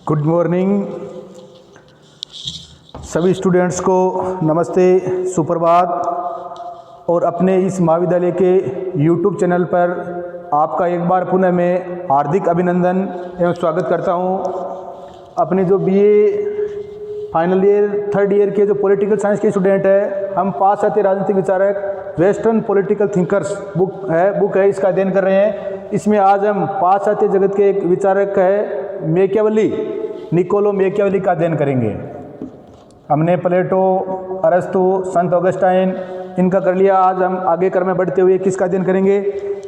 Good morning सभी students को नमस्ते, सुप्रभात। और अपने इस महाविद्यालय के यूट्यूब चैनल पर आपका एक बार पुनः मैं हार्दिक अभिनंदन एवं स्वागत करता हूं। अपने जो BA final year third year के जो पॉलिटिकल साइंस के स्टूडेंट है, हम पाश्चात्य राजनीतिक विचारक वेस्टर्न पॉलिटिकल थिंकर्स बुक है इसका अध्ययन कर रहे हैं। इसमें आज हम पाश्चात्य जगत के एक विचारक है मैकियावेली, निकोलो मैकियावेली का अध्ययन करेंगे। हमने प्लेटो, अरस्तु, संत ऑगस्टाइन इनका कर लिया। आज हम आगे क्रम में बढ़ते हुए किसका अध्ययन करेंगे?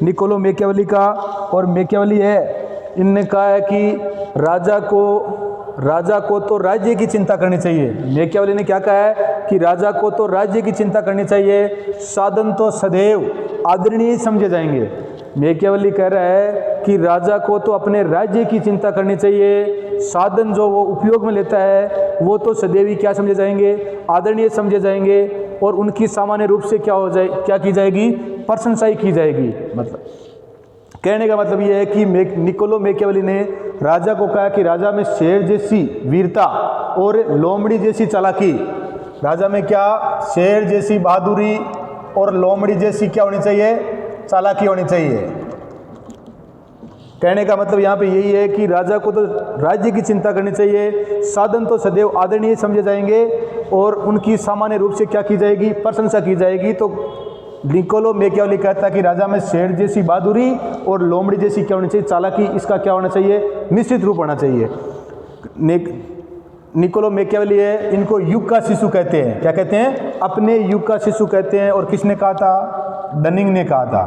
निकोलो मैकियावेली का। और मैकियावेली है, इनने कहा है कि राजा को तो राज्य की चिंता करनी चाहिए। मैकियावेली ने क्या कहा है कि राजा को तो राज्य की चिंता करनी चाहिए, साधन तो सदैव आदरणीय समझे जाएंगे। मैकियावेली कह रहा है कि राजा को तो अपने राज्य की चिंता करनी चाहिए, साधन जो वो उपयोग में लेता है वो तो सदैव ही क्या समझे जाएंगे? आदरणीय समझे जाएंगे। और उनकी सामान्य रूप से क्या की जाएगी? प्रशंसा ही की जाएगी। मतलब कहने का मतलब ये है कि निकोलो मैकियावेली ने राजा को कहा कि राजा में शेर जैसी वीरता और लोमड़ी जैसी चालाकी, राजा में क्या शेर जैसी बहादुरी और लोमड़ी जैसी क्या होनी चाहिए? चालाकी होनी चाहिए। कहने का मतलब यहाँ पे यही है कि राजा को तो राज्य की चिंता करनी चाहिए, साधन तो सदैव आदरणीय समझे जाएंगे और उनकी सामान्य रूप से क्या की जाएगी? प्रशंसा की जाएगी। तो निकोलो मैकियावेली कहता है कि राजा में शेर जैसी बहादुरी और लोमड़ी जैसी क्या होनी चाहिए? चालाकी। इसका क्या होना चाहिए? मिश्रित रूप होना चाहिए। निकोलो मैकियावेली है, इनको युग का शिशु कहते हैं। क्या कहते हैं? अपने युग का शिशु कहते हैं। और किसने कहा था? डनिंग ने कहा था।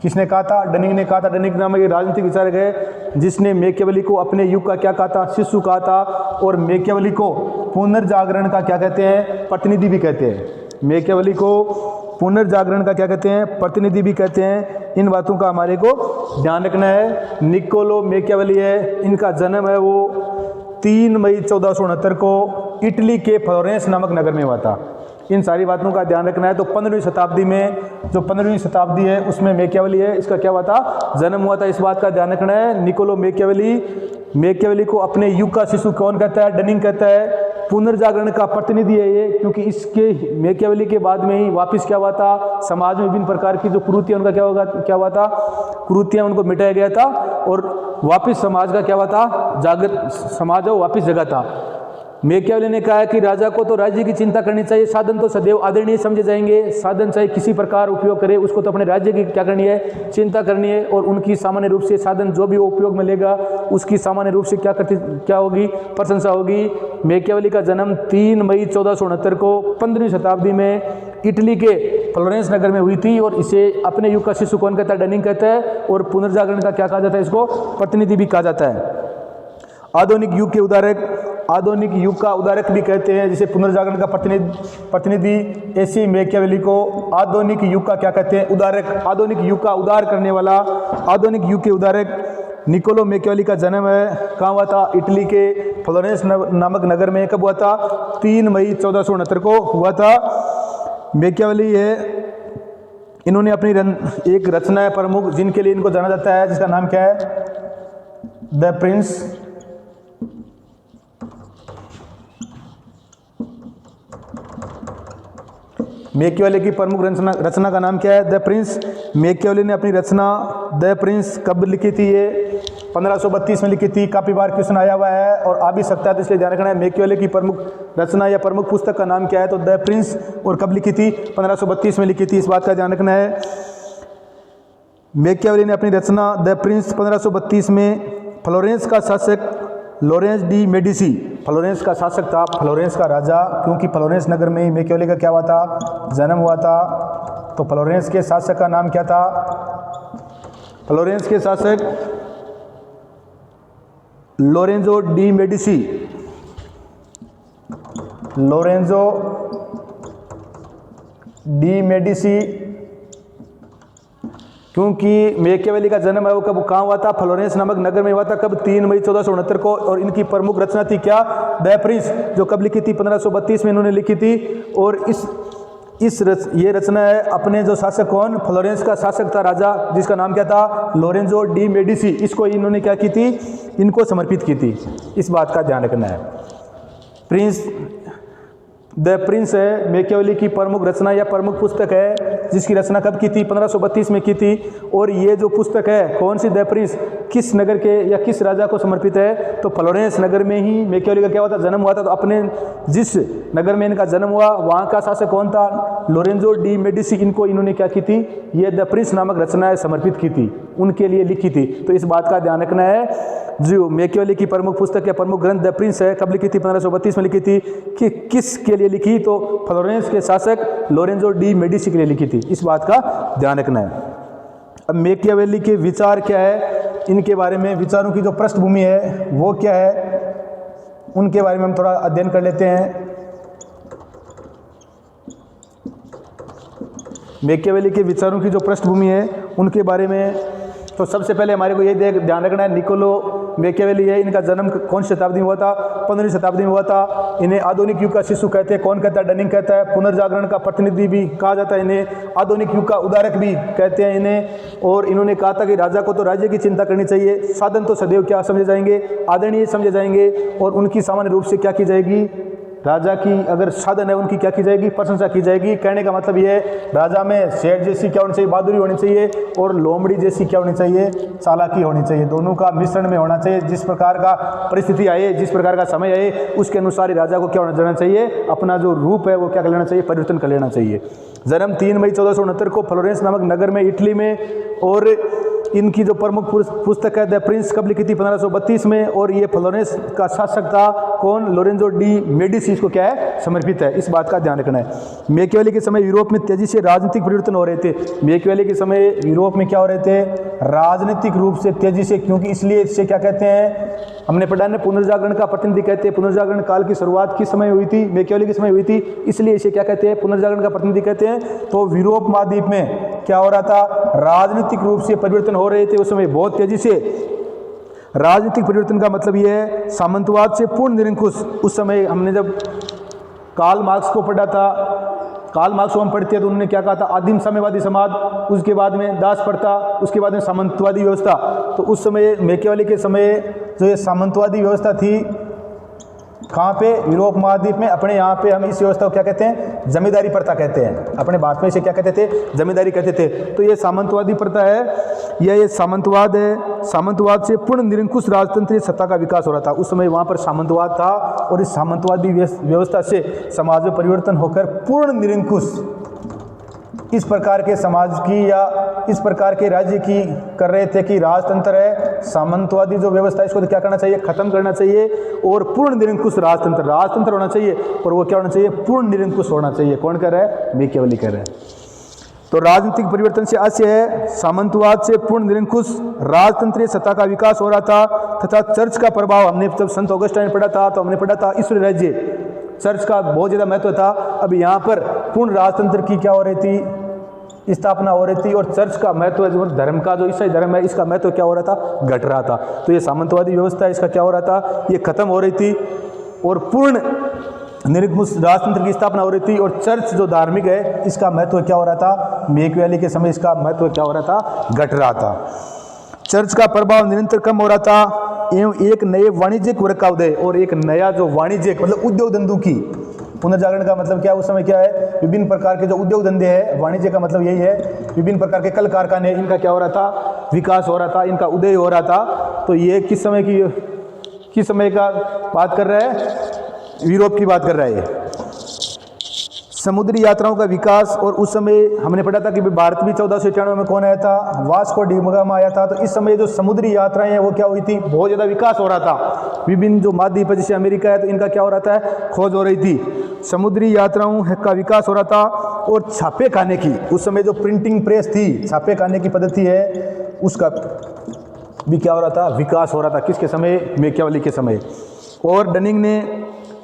किसने कहा था? डनिंग ने कहा था। डनिंग नामक एक राजनीतिक विचारक है जिसने मैकियावेली को अपने युग का क्या कहा था? शिशु कहा था। और मैकियावेली को पुनर्जागरण का क्या कहते हैं? प्रतिनिधि भी कहते हैं। मैकियावेली को पुनर्जागरण का क्या कहते हैं? प्रतिनिधि भी कहते हैं। इन बातों का हमारे को ध्यान रखना है। निकोलो मैकियावेली है, इनका जन्म है वो 3 मई 1469 को इटली के फ्लोरेंस नामक नगर में हुआ था। इन सारी बातों का ध्यान रखना है। तो 15वीं शताब्दी में, जो 15वीं शताब्दी है उसमें मैकियावेली है, इसका क्या हुआ था? जन्म हुआ था। इस बात का ध्यान रखना है। निकोलो मैकियावेली को अपने युग का शिशु कौन कहता है? डनिंग कहता है। पुनर्जागरण का प्रतिनिधि है ये, क्योंकि इसके मैकियावेली के बाद में ही वापस क्या हुआ था? समाज में विभिन्न प्रकार की जो कुरीतियां उनका क्या हुआ था? कुरीतियां उनको मिटाया गया था और वापस समाज का क्या हुआ था? जागृत समाज है वापस जगा था। मैकियावेली ने कहा है कि राजा को तो राज्य की चिंता करनी चाहिए, साधन तो सदैव आदरणीय समझे जाएंगे। साधन चाहे किसी प्रकार उपयोग करे, उसको तो अपने राज्य की क्या करनी है? चिंता करनी है। और उनकी सामान्य रूप से साधन जो भी वो उपयोग में लेगा उसकी सामान्य रूप से क्या होगी? प्रशंसा होगी। मैकियावेली का जन्म 3 मई 1469 को 15वीं शताब्दी में इटली के फ्लोरेंस नगर में हुई थी। और इसे अपने युग का शिशु कौन कहता है? डनिंग कहता है। और पुनर्जागरण का क्या कहा जाता है? इसको प्रतिनिधि भी कहा जाता है। आधुनिक युग का उदारक भी कहते हैं। जैसे पुनर्जागरण का प्रतिनिधि ऐसे मैकियावेली को आधुनिक युग का क्या कहते हैं? उदारक। आधुनिक युग का उदार करने वाला, आधुनिक युग के उदारक निकोलो मैकियावेली का जन्म है कहाँ हुआ था? इटली के फ्लोरेंस नामक नगर में। कब हुआ था? 3 मई 1469 को हुआ था। मैकियावेली है, इन्होंने अपनी एक रचना है प्रमुख जिनके लिए इनको जाना जाता है, जिसका नाम क्या है? The Prince. मैकियावेली की प्रमुख रचना का नाम क्या है? The Prince. मैकियावेली ने अपनी रचना द प्रिंस कब लिखी थी? ये 1532 में लिखी थी। काफी बार क्वेश्चन आया हुआ है और आ भी सकता है, तो इसलिए ध्यान रखना है। मैकियावेली की प्रमुख रचना या प्रमुख पुस्तक का नाम क्या है? तो द प्रिंस। और कब लिखी थी? 1532 में लिखी थी। इस बात का ध्यान रखना है। मैकियावेली ने अपनी रचना द प्रिंस 1532 में फ्लोरेंस का शासक लॉरेंस डी मेडिसी, फ्लोरेंस का शासक था, फ्लोरेंस का राजा, क्योंकि फ्लोरेंस नगर में ही मैकियावेली का क्या हुआ था? जन्म हुआ था। तो फ्लोरेंस के शासक का नाम क्या था? फ्लोरेंस के शासक Lorenzo de Medici. Lorenzo de Medici, क्योंकि मैकियावेली का जन्म है वो कब कहाँ हुआ था? फ्लोरेंस नामक नगर में हुआ था। कब? 3 मई 1469 को। और इनकी प्रमुख रचना थी क्या? द प्रिंस, जो कब लिखी थी? 1532 में इन्होंने लिखी थी। और ये रचना है अपने जो शासक कौन, फ्लोरेंस का शासक था राजा, जिसका नाम क्या था, लोरेंजो डी मेडिसी। इसको इन्होंने क्या की थी, इनको समर्पित की थी। इस बात का ध्यान रखना है। द प्रिंस है मैकियावेली की प्रमुख रचना या प्रमुख पुस्तक है, जिसकी रचना कब की थी, 1532 में की थी। और ये जो पुस्तक है कौन सी, द प्रिंस, किस नगर के या किस राजा को समर्पित है, तो फ्लोरेंस नगर में ही मैकियावेली का क्या हुआ था, जन्म हुआ था। तो अपने जिस नगर में इनका जन्म हुआ वहाँ का शासक कौन था, लोरेंजो डी मेडिसी। इनको इन्होंने क्या की थी, ये द प्रिंस नामक रचनाएं समर्पित की थी, उनके लिए लिखी थी। तो इस बात का ध्यान रखना है। जो मैकियावेली की प्रमुख पुस्तक या प्रमुख ग्रंथ द प्रिंस है, कब लिखी थी, 1532 में लिखी थी। कि किस के लिए लिखी, तो फ्लोरेंस के शासक लोरेंजो डी मेडिसी के लिए लिखी थी। इस बात का ध्यान रखना है। अब मैकियावेली के विचार क्या है, इनके बारे में विचारों की जो पृष्ठभूमि है वो क्या है, उनके बारे में हम थोड़ा अध्ययन कर लेते हैं। मैकियावेली के विचारों की जो पृष्ठभूमि है उनके बारे में, तो सबसे पहले हमारे को ये ध्यान रखना है, निकोलो मैकियावेली है, इनका जन्म कौन सी शताब्दी में हुआ था, 15वीं शताब्दी में हुआ था। इन्हें आधुनिक युग का शिशु कहते हैं। कौन कहता है, डनिंग कहता है। पुनर्जागरण का प्रतिनिधि भी कहा जाता है इन्हें, आधुनिक युग का उदारक भी कहते हैं इन्हें। और इन्होंने कहा था कि राजा को तो राज्य की चिंता करनी चाहिए, साधन तो सदैव क्या समझे जाएंगे, आदरणीय समझे जाएंगे। और उनकी सामान्य रूप से क्या की जाएगी, राजा की अगर साधन है उनकी क्या की जाएगी, प्रशंसा की जाएगी। कहने का मतलब ये है, राजा में शेर जैसी क्या होनी चाहिए, बहादुरी होनी चाहिए, और लोमड़ी जैसी क्या होनी चाहिए, चालाकी होनी चाहिए। दोनों का मिश्रण में होना चाहिए। जिस प्रकार का परिस्थिति आए, जिस प्रकार का समय आए, उसके अनुसार ही राजा को क्या होना जाना चाहिए, अपना जो रूप है वो क्या कर लेना चाहिए, परिवर्तन कर लेना चाहिए। जन्म 3 मई 1469 को फ्लोरेंस नामक नगर में, इटली में। और इनकी जो प्रमुख पुस्तक है द प्रिंस कब लिखी थी, 1532 में। और ये फ्लोरेंस का शासक था कौन, लोरेंजो डी मेडिसी, इसको क्या है, समर्पित है। इस बात का ध्यान रखना है। मैकियावेली के समय यूरोप में तेजी से राजनीतिक परिवर्तन हो रहे थे। मैकियावेली के समय यूरोप में क्या हो रहे थे, राजनीतिक रूप से तेजी से, क्योंकि इसलिए इसे क्या कहते हैं, हमने पढ़ा है पुनर्जागरण का प्रतिनिधि कहते हैं। पुनर्जागरण काल की शुरुआत किस समय हुई थी, मैकियावेली के समय हुई थी, इसलिए इसे क्या कहते हैं, पुनर्जागरण का प्रतिनिधि कहते हैं। तो यूरोप महाद्वीप में क्या हो रहा था, राजनीतिक रूप से परिवर्तन हो रहे थे उस समय बहुत तेजी से। राजनीतिक परिवर्तन का मतलब यह है सामंतवाद से पूर्ण निरंकुश। उस समय हमने जब कार्ल मार्क्स को पढ़ा था, कार्ल मार्क्स को हम पढ़ते हैं तो उन्होंने क्या कहा था, आदिम साम्यवादी समाज, उसके बाद में दास प्रथा, उसके बाद में सामंतवादी व्यवस्था। तो उस समय मैकियावेली के समय जो ये सामंतवादी व्यवस्था थी, कहाँ पे, यूरोप महाद्वीप में। अपने यहाँ पे हम इस व्यवस्था को क्या कहते हैं, जमींदारी प्रथा कहते हैं। अपने भारत में इसे क्या कहते थे, जमींदारी कहते थे। तो ये सामंतवादी प्रथा है, ये सामंतवाद है। सामंतवाद से पूर्ण निरंकुश राजतंत्रीय सत्ता का विकास हो रहा था। उस समय वहाँ पर सामंतवाद था, और इस सामंतवादी व्यवस्था से समाज में परिवर्तन होकर पूर्ण निरंकुश इस प्रकार के समाज की या इस प्रकार के राज्य की कर रहे थे कि राजतंत्र है, सामंतवादी जो व्यवस्था है इसको तो क्या करना चाहिए, खत्म करना चाहिए। और पूर्ण निरंकुश राजतंत्र होना चाहिए, और वो क्या होना चाहिए, पूर्ण निरंकुश होना चाहिए। कौन कर रहा है, मैकियावेली कर रहा है। तो राजनीतिक परिवर्तन से आशय है सामंतवाद से पूर्ण निरंकुश राजतंत्रीय सत्ता का विकास हो रहा था, तथा चर्च का प्रभाव, हमने जब संत ऑगस्टाइन पढ़ा था तो हमने पढ़ा था ईश्वरीय राज्य, चर्च का बहुत ज़्यादा महत्व था। अब यहाँ पर पूर्ण राजतंत्र की क्या हो रही थी, स्थापना हो रही थी। और चर्च का महत्व, जो धर्म का जो ईसाई धर्म है, इसका महत्व क्या हो रहा था, घट रहा था। तो ये सामंतवादी व्यवस्था, इसका क्या हो रहा था, ये खत्म हो रही थी, और पूर्ण निरंकुश राजतंत्र की स्थापना हो रही थी। और चर्च जो धार्मिक है, इसका महत्व क्या हो रहा था, मैकियावेली के समय इसका महत्व क्या हो रहा था, घट रहा था। चर्च का प्रभाव निरंतर कम हो रहा था, एवं एक नए वाणिज्यिक वर्ग का उदय, और एक नया जो वाणिज्यिक मतलब उद्योग धंधों की, पुनर्जागरण का मतलब क्या, उस समय क्या है, विभिन्न प्रकार के जो उद्योग धंधे हैं, वाणिज्य का मतलब यही है, विभिन्न प्रकार के कल कारखाने, इनका क्या हो रहा था, विकास हो रहा था, इनका उदय हो रहा था। तो ये किस समय का बात कर रहा है, यूरोप की बात कर रहा है। समुद्री यात्राओं का विकास, और उस समय हमने पढ़ा था कि भारत भी 1491 में कौन आया था, वास्को डी गामा आया था। तो इस समय जो समुद्री यात्राएं हैं वो क्या हुई थी, बहुत ज़्यादा विकास हो रहा था। विभिन्न जो महाद्वीप है, जैसे अमेरिका है, तो इनका क्या हो रहा था, खोज हो रही थी। समुद्री यात्राओं का विकास हो रहा था। और छापे खाने की, उस समय जो प्रिंटिंग प्रेस थी, छापे खाने की पद्धति है, उसका भी क्या हो रहा था, विकास हो रहा था। किसके समय, मैकियावेली के समय। और डनिंग ने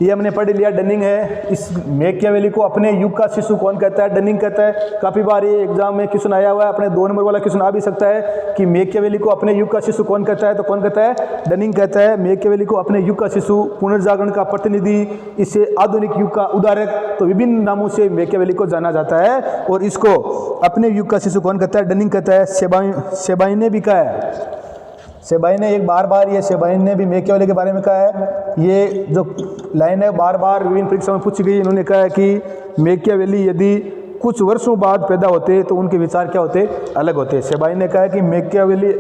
ये हमने पढ़ लिया, डनिंग है। इस मैकियावेली को अपने युग का शिशु कौन कहता है? डनिंग कहता है। काफ़ी बार ये एग्जाम में क्वेश्चन आया हुआ है, अपने 2 नंबर वाला क्वेश्चन आ भी सकता है कि मैकियावेली को अपने युग का शिशु कौन कहता है? तो कौन कहता है? डनिंग कहता है। मैकियावेली को अपने युग का शिशु, पुनर्जागरण का प्रतिनिधि, इसे आधुनिक युग का उदारक, तो विभिन्न नामों से मैकियावेली को जाना जाता है। और इसको अपने युग का शिशु कौन कहता है? डनिंग कहता है। सेबाइन ने भी कहा है, सेबाइन ने एक बार ये सेबाइन ने भी मैकियावेली के बारे में कहा है। ये जो लाइन है बार बार विभिन्न परीक्षा में पूछी गई। इन्होंने कहा है कि मैकियावेली यदि कुछ वर्षों बाद पैदा होते तो उनके विचार क्या होते? अलग होते। सेबाइन ने कहा है कि मैकियावेली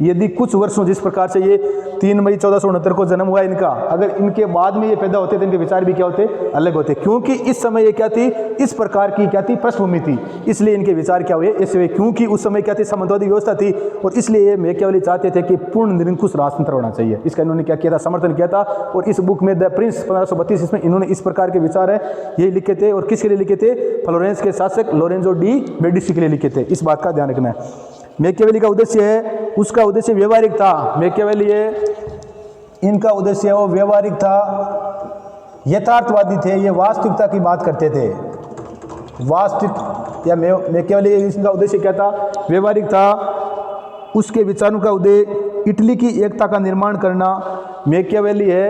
यदि कुछ वर्षों, जिस प्रकार से ये 3 मई 1469 को जन्म हुआ इनका, अगर इनके बाद में ये पैदा होते तो इनके विचार भी क्या होते? अलग होते। क्योंकि इस समय ये क्या थी? इस प्रकार की क्या थी? पृष्ठभूमि थी, इसलिए इनके विचार क्या हुए? ऐसे हुए। क्योंकि उस समय क्या थी? सामंतवादी व्यवस्था थी, और इसलिए ये मैकियावेली चाहते थे कि पूर्ण निरंकुश राजतंत्र होना चाहिए। इसका इन्होंने क्या किया था? समर्थन किया था। और इस बुक में द प्रिंस 1532 इसमें इन्होंने इस प्रकार के विचार है ये लिखे थे। और किसके लिए लिखे थे? फ्लोरेंस के शासक लोरेंजो डी मेडिसी के लिए लिखे थे। इस बात का ध्यान रखना है। मैकियावेली का उद्देश्य है, उसका उद्देश्य व्यवहारिक था। मैकियावेली है, इनका उद्देश्य वो व्यवहारिक था, यथार्थवादी थे, ये वास्तविकता की बात करते थे। वास्तविक या मैकियावेली इसका उद्देश्य क्या था? व्यवहारिक था। उसके विचारों का उद्देश्य इटली की एकता का निर्माण करना। मैकियावेली है,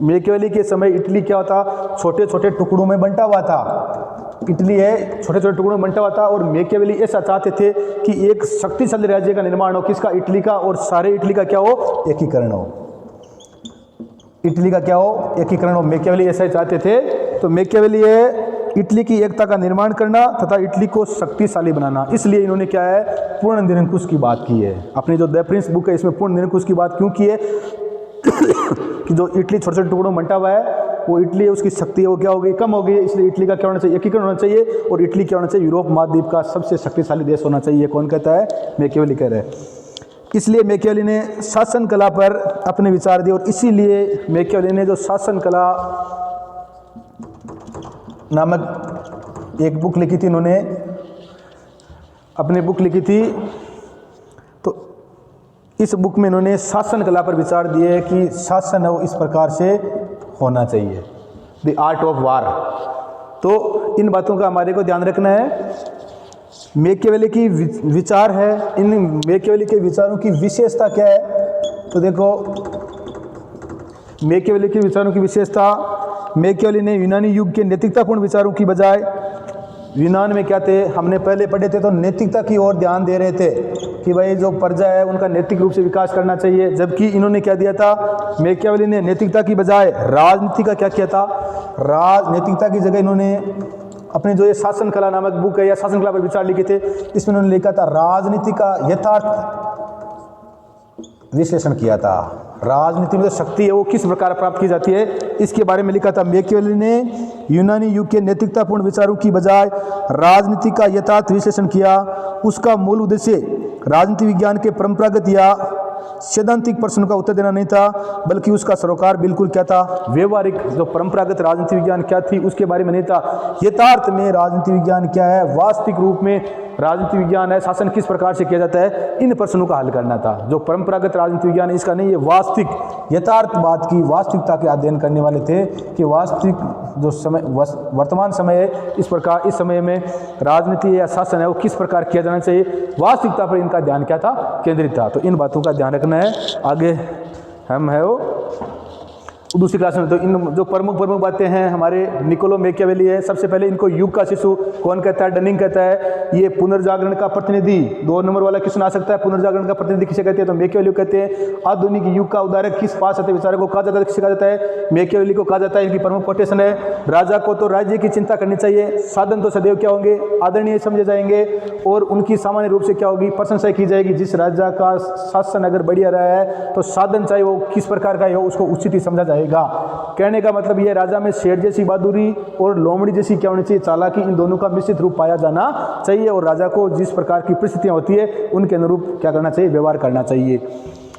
मैकियावेली के समय इटली क्या होता? छोटे छोटे टुकड़ों में बंटा हुआ था। इटली है, छोटे छोटे टुकड़ों में बंटा हुआ था। और मैकियावेली ऐसा चाहते थे कि एक शक्तिशाली राज्य का निर्माण हो। किसका? इटली का। और सारे इटली का क्या हो? एकीकरण हो। इटली का क्या हो? एकीकरण हो। मैकियावेली ऐसा ही चाहते थे। तो मैकियावेली है, इटली की एकता का निर्माण करना तथा इटली को शक्तिशाली बनाना। इसलिए इन्होंने क्या है? पूर्ण निरंकुश की बात की है। अपनी जो द प्रिंस बुक है इसमें पूर्ण निरंकुश की बात क्यों की है? कि जो इटली छोटे छोटे टुकड़ों में बंटा हुआ है, वो इटली है, उसकी शक्ति है वो क्या हो गई? कम हो गई। इसलिए इटली का क्या होना चाहिए? एकीकरण होना चाहिए। और इटली क्या होना चाहिए? यूरोप महाद्वीप का सबसे शक्तिशाली देश होना चाहिए। कौन कहता है? मैकियावेली कह रहे हैं। इसलिए मैकियावेली ने शासन कला पर अपने विचार दिए। और इसीलिए मैकियावेली ने जो शासन कला नामक एक बुक लिखी थी, इन्होंने अपनी बुक लिखी थी। तो इस बुक में इन्होंने शासन कला पर विचार दिए कि शासन है वो इस प्रकार से होना चाहिए, द आर्ट ऑफ वार। तो इन बातों का हमारे को ध्यान रखना है। मैकियावेली की विचार है, इन मैकियावेली के विचारों की विशेषता क्या है? तो देखो, मैकियावेली के विचारों की विशेषता, मैकियावेली ने यूनानी युग के नैतिकतापूर्ण विचारों की बजाय, यूनान में क्या थे? हमने पहले पढ़े थे, तो नैतिकता की ओर ध्यान दे रहे थे कि भाई जो प्रजा है उनका नैतिक रूप से विकास करना चाहिए। जबकि इन्होंने क्या दिया था? मैकियावेली ने नैतिकता की बजाय राजनीति का क्या किया था? राजनीतिकता की जगह इन्होंने अपने जो ये शासन कला नामक बुक है या शासन कला पर विचार लिखे थे, इसमें उन्होंने लिखा था राजनीति का यथार्थ विश्लेषण किया था। राजनीति में जो शक्ति है वो किस प्रकार प्राप्त की जाती है, इसके बारे में लिखा था। मैकियावेली ने यूनानी युग के नैतिकतापूर्ण विचारों की बजाय राजनीति का यथार्थ विश्लेषण किया। उसका मूल उद्देश्य राजनीति विज्ञान के परंपरागत या सैद्धांतिक प्रश्न का उत्तर देना नहीं था, बल्कि उसका सरोकार बिल्कुल क्या था? व्यवहारिक। जो परंपरागत राजनीति विज्ञान क्या थी उसके बारे में नहीं था। यथार्थ में राजनीति विज्ञान क्या है, वास्तविक रूप में राजनीति विज्ञान है, शासन किस प्रकार से किया जाता है, इन प्रश्नों का हल करना था। जो परंपरागत राजनीति विज्ञान है इसका नहीं, ये वास्तविक यथार्थ बात की वास्तविकता के अध्ययन करने वाले थे कि वास्तविक जो समय वर्तमान समय है, इस प्रकार इस समय में राजनीति या शासन है वो किस प्रकार किया जाना चाहिए, वास्तविकता पर इनका ध्यान क्या था? केंद्रित था। तो इन बातों का ध्यान रखना है। आगे हम है वो दूसरी क्लास में। तो इन जो प्रमुख बातें हैं हमारे निकोलो मैकियावेली है। सबसे पहले इनको युग का शिशु कौन कहता है? डनिंग कहता है। ये पुनर्जागरण का प्रतिनिधि, 2 नंबर वाला क्वेश्चन आ सकता है। पुनर्जागरण का प्रतिनिधि किसे कहते हैं? तो मैकियावेली को कहते हैं। आधुनिक युग का उदारक किस पाश्चात्य विचारक को कहा जाता है? किसे कहा जाता है? मैकियावेली को कहा जाता है। इनकी प्रमुख कोटेशन है, राजा को तो राज्य की चिंता करनी चाहिए, साधन तो सदैव क्या होंगे? आदरणीय समझे जाएंगे, और उनकी सामान्य रूप से क्या होगी? प्रशंसा की जाएगी। जिस राजा का शासन अगर बढ़िया रहा है तो साधन चाहे वो किस प्रकार का हो उसको उचित ही समझा जाएगा। कहने का मतलब ये राजा में शेर जैसी बहादुरी और लोमड़ी जैसी क्या होनी चाहिए? चालाकी, इन दोनों का मिश्रित रूप पाया जाना चाहिए। और राजा को जिस प्रकार की परिस्थितियां होती है उनके अनुरूप क्या करना चाहिए? व्यवहार करना चाहिए।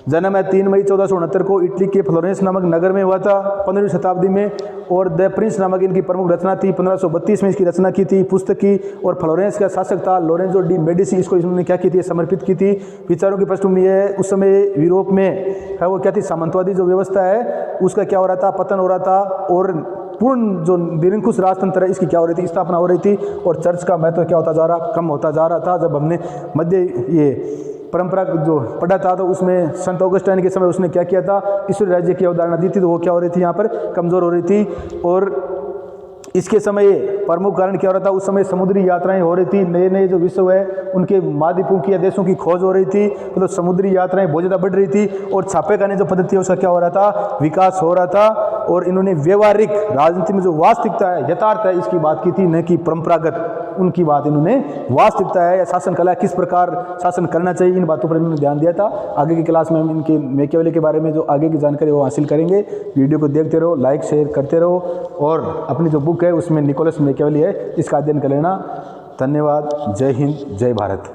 जन्म है 3 मई 1469 को इटली के फ्लोरेंस नामक नगर में हुआ था 15वीं शताब्दी में। और द प्रिंस नामक इनकी प्रमुख रचना थी। 1532 में इसकी रचना की थी, पुस्तक की। और फ्लोरेंस का शासक था लोरेंजो डी मेडिसी, इसको इन्होंने क्या की थी? समर्पित की थी। विचारों की पृष्ठभूमि है, उस समय यूरोप में है वो क्या थी? सामंतवादी जो व्यवस्था है उसका क्या हो रहा था, पतन हो रहा था, और पूर्ण जो निरंकुश राजतंत्र है इसकी क्या हो रही थी, स्थापना हो रही थी। और चर्च का महत्व क्या होता जा रहा, कम होता जा रहा था। जब हमने मध्य ये परंपरा जो पढ़ा था तो उसमें संत ऑगस्टाइन के समय उसने क्या किया था, ईश्वर राज्य की अवधारणा दी थी, तो वो क्या हो रही थी, यहाँ पर कमज़ोर हो रही थी। और इसके समय प्रमुख कारण क्या हो रहा था, उस समय समुद्री यात्राएं हो रही थी, नए नए जो विश्व है उनके महाद्वीपों की या देशों की खोज हो रही थी, मतलब समुद्री यात्राएं बहुत ज़्यादा बढ़ रही थी। और छापे खाने जो पद्धति है उसका क्या हो रहा था, विकास हो रहा था। और इन्होंने व्यवहारिक राजनीति में जो वास्तविकता है, यथार्थ है, इसकी बात की थी, न कि परंपरागत उनकी बात। इन्होंने वास्तविकता है या शासन कला, किस प्रकार शासन करना चाहिए, इन बातों पर इन्होंने ध्यान दिया था। आगे की क्लास में हम इनके मैकियावेली के बारे में जो आगे की जानकारी वो हासिल करेंगे। वीडियो को देखते रहो, लाइक शेयर करते रहो, और अपनी जो बुक है उसमें निकोलस मैकियावेली है, इसका अध्ययन कर लेना। धन्यवाद। जय हिंद, जय भारत।